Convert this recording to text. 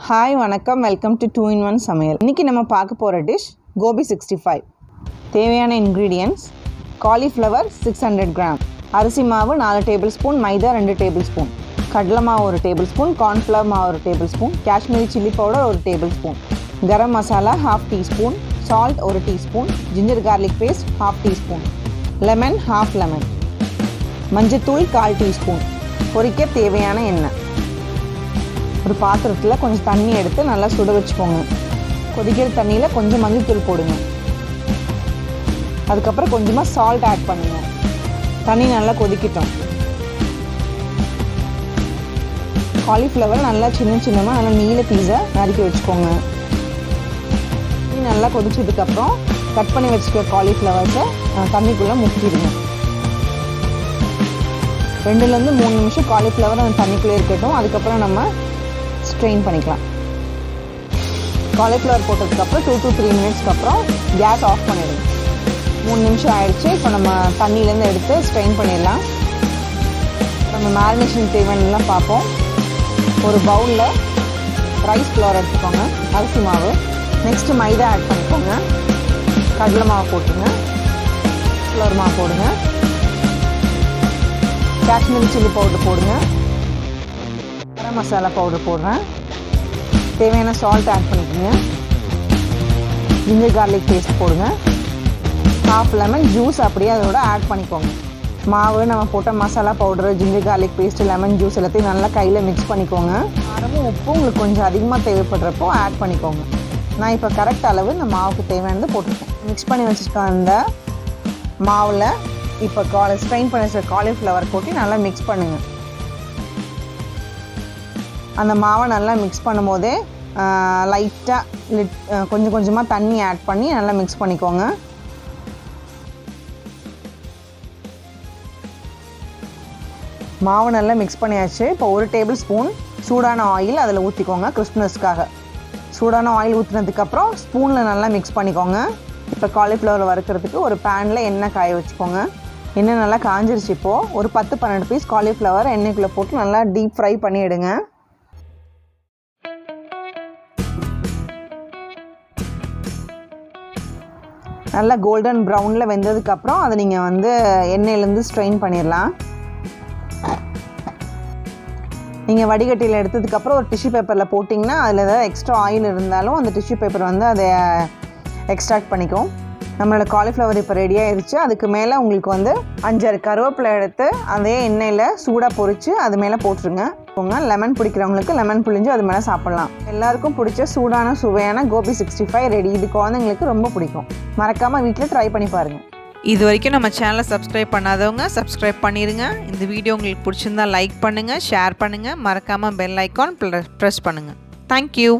Hi வணக்கம், welcome to 2-in-1 சமையல். இன்றைக்கி நம்ம பார்க்க போகிற டிஷ் கோபி 65. தேவையான இன்க்ரீடியன்ட்ஸ்: காலிஃப்ளவர் 600 கிராம், அரிசி மாவு 4 டேபிள் ஸ்பூன், மைதா 2 டேபிள் ஸ்பூன், கடலை மாவு 1 டேபிள் ஸ்பூன், கார்ன்ஃப்ளவர் மாவு 1 tablespoon, Kashmiri chilli powder 1 tablespoon, garam masala 1/2 teaspoon, salt 1 teaspoon, ginger garlic paste 1/2 teaspoon, lemon 1/2 lemon, மஞ்சத்தூள் 1/4 டீஸ்பூன், பொரிக்க தேவையான எண்ணெய். ஒரு பாத்திரத்தில் கொஞ்சம் தண்ணி எடுத்து நல்லா சுட வச்சுக்கோங்க. கொதிக்கிற தண்ணியில் கொஞ்சம் மஞ்சள்தூள் போடுங்க. அதுக்கப்புறம் கொஞ்சமாக சால்ட் ஆட் பண்ணுங்க. தண்ணி நல்லா கொதிக்கிட்டோம். காலிஃப்ளவர் நல்லா சின்னமாக நல்லா நீல பீஸை நறுக்கி வச்சுக்கோங்க. நல்லா கொதிச்சதுக்கப்புறம் கட் பண்ணி வச்சுக்க காலிஃப்ளவர்ஸை தண்ணிக்குள்ளே முக்கிடுங்க. 2-3 நிமிஷம் காலிஃப்ளவர் அந்த தண்ணிக்குள்ளே இருக்கட்டும். அதுக்கப்புறம் நம்ம ஸ்ட்ரெயின் பண்ணிக்கலாம். காலிஃப்ளவர் போட்டதுக்கப்புறம் 2 to 3 மினிட்ஸ்க்கு அப்புறம் கேஸ் ஆஃப் பண்ணிடுங்க. 3 நிமிஷம் ஆயிடுச்சு. இப்போ நம்ம தண்ணியிலேருந்து எடுத்து ஸ்ட்ரெயின் பண்ணிடலாம். நம்ம மேரினேஷன் தேவையானலாம் பார்ப்போம். ஒரு பவுலில் ரைஸ் ஃப்ளவர் எடுத்துக்கோங்க, அரிசி மாவு, நெக்ஸ்ட்டு மைதா ஆட் பண்ணிக்கோங்க, கடலை மாவு போட்டுங்க, ஃப்ளவர் மாவு போடுங்க, காஷ்மீரி சில்லி பவுடர் போடுங்க, கரம் மசாலா பவுடர் போடுறேன், தேவையான சால்ட் ஆட் பண்ணிக்கோங்க, ஜிஞ்சர் கார்லிக் பேஸ்ட் போடுங்க, 1/2 லெமன் ஜூஸ் அப்படியே அதோட ஆட் பண்ணிக்கோங்க. மாவு, நம்ம போட்ட masala powder, ginger garlic paste, lemon juice எல்லாத்தையும் நல்லா கையில் மிக்ஸ் பண்ணிக்கோங்க. காரமும் உப்பும் உங்களுக்கு கொஞ்சம் அதிகமாக தேவைப்படுறப்போ ஆட் பண்ணிக்கோங்க. நான் இப்போ கரெக்ட் அளவு இந்த மாவுக்கு தேவையானது போட்டிருக்கேன். மிக்ஸ் பண்ணி வச்சுருக்க அந்த மாவில் இப்போ ஸ்ட்ரெயின் பண்ணி வச்சுருக்க காலிஃப்ளவர் போட்டு நல்லா மிக்ஸ் பண்ணுங்கள். அந்த மாவை நல்லா மிக்ஸ் பண்ணும்போதே லைட்டாக கொஞ்சம் கொஞ்சமாக தண்ணி ஆட் பண்ணி நல்லா மிக்ஸ் பண்ணிக்கோங்க. மாவு நல்லா மிக்ஸ் பண்ணியாச்சு. இப்போ 1 டேபிள் ஸ்பூன் சூடான ஆயில் அதில் ஊற்றிக்கோங்க கிறிஸ்ப்னஸ்க்காக. சூடான ஆயில் ஊற்றினதுக்கப்புறம் ஸ்பூனில் நல்லா மிக்ஸ் பண்ணிக்கோங்க. இப்போ காலிஃப்ளவர் வறுக்கிறதுக்கு ஒரு பேனில் எண்ணெய் காய வச்சுக்கோங்க. எண்ணெய் நல்லா காஞ்சிருச்சு. இப்போது ஒரு 10-12 பீஸ் காலிஃப்ளவர் எண்ணெய்க்குள்ளே போட்டு நல்லா டீப் ஃப்ரை பண்ணி எடுங்க. நல்லா கோல்டன் ப்ரௌனில் வெந்ததுக்கப்புறம் அதை நீங்கள் எண்ணெயிலேருந்து ஸ்ட்ரெயின் பண்ணிடலாம். நீங்கள் வடிகட்டியில் எடுத்ததுக்கப்புறம் ஒரு டிஷ்யூ பேப்பரில் போட்டிங்கன்னா அதில் ஏதாவது எக்ஸ்ட்ரா ஆயில் இருந்தாலும் அந்த டிஷ்யூ பேப்பர் அதை எக்ஸ்ட்ராக்ட் பண்ணிக்கும். நம்மளோட காலிஃப்ளவர் இப்போ ரெடி ஆயிடுச்சு. அதுக்கு மேலே உங்களுக்கு 5-6 கருவேப்பிலை எடுத்து அதே எண்ணெயில் சூடாக பொரித்து அது மேலே போட்டுருங்க. லெமன் பிடிக்கிறவங்களுக்கு லெமன் புழிஞ்சு அது மேலே சாப்பிட்லாம். எல்லாருக்கும் பிடிச்ச சூடான சுவையான கோபி 65 ரெடி. இது குழந்தைங்களுக்கு ரொம்ப பிடிக்கும். மறக்காமல் வீட்டில் ட்ரை பண்ணி பாருங்கள். இது வரைக்கும் நம்ம சேனலை சப்ஸ்கிரைப் பண்ணாதவங்க சப்ஸ்கிரைப் பண்ணிடுங்க. இந்த வீடியோ உங்களுக்கு பிடிச்சிருந்தா லைக் பண்ணுங்கள், ஷேர் பண்ணுங்கள், மறக்காமல் பெல் ஐக்கான் ப்ரெஸ் பண்ணுங்கள். தேங்க்யூ.